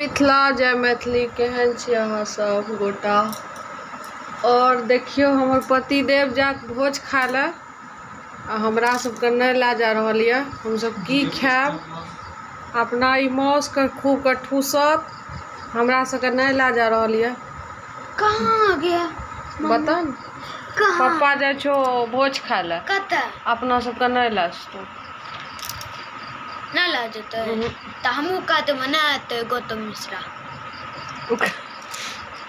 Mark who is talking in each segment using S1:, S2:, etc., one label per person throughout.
S1: मिथिला जय मैथिली केहन छी अहाँ सब गोटा। और देखियो हमर पतिदेव जात भोज खाय लए आ हमरा सबके नहीं ला जा रहल यऽ। हम सब की खायब अपना ई मौस के खूब के ठूसत, हमरा सबके नहीं ला जा रहल यऽ।
S2: कहाँ गया
S1: बता न पप्पा जाय छो भोज खाय लए, अपना सबके नहीं ला जेतो।
S2: ना ला जेते त हमहू कहते मना आते गौतम मिश्रा।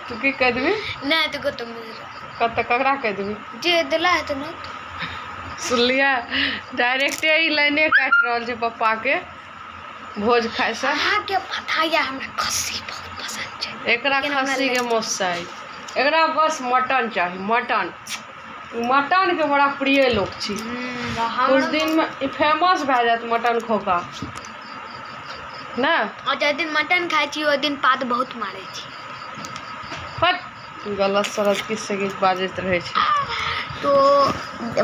S1: तू की कह देबी?
S2: नहीं तो गौतम मिश्रा
S1: कत ककरा कह देबी?
S2: जे दिला है तो ना
S1: सुनलिया डायरेक्टे ही लाइने काट रहल छै पप्पा के भोज खाय से।
S2: अहाँ के पता या हमरा खस्सी बहुत पसंद छै।
S1: एकरा खस्सी के मौस चाही, एकरा बस मटन चाही। मटन मटन के बड़ा प्रिय लोग छी। कुछ दिन में ई फेमस भए जात मटन खोका ना।
S2: और जे दिन मटन खाय छी ओ दिन पाद बहुत मारे छी।
S1: फट गलत सलत किससे किस बाजत रहे छै।
S2: तो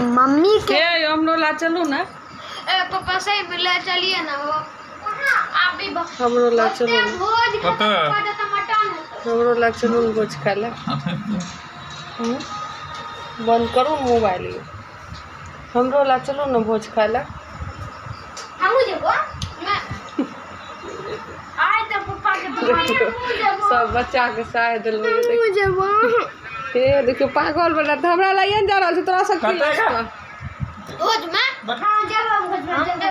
S2: मम्मी के
S1: हमरो ला चलू ना।
S2: पापा से ले चलिए ना वो आप भी
S1: हमरो ला चलू ना।
S2: भोज मटन
S1: हमरो ला चलू ना भोज खाय ले। बंद करू मोबाइल। हमरो ला चलू ना भोज खाय ले।
S2: हमहू जेबो मैं आइ त पप्पा के
S1: सब बच्चा के साय देलबे। हमहू जेबो। ए देखियो पागल बना त हमरा लाइन जा रहल छै तोरा सब की लगता?
S2: भोज में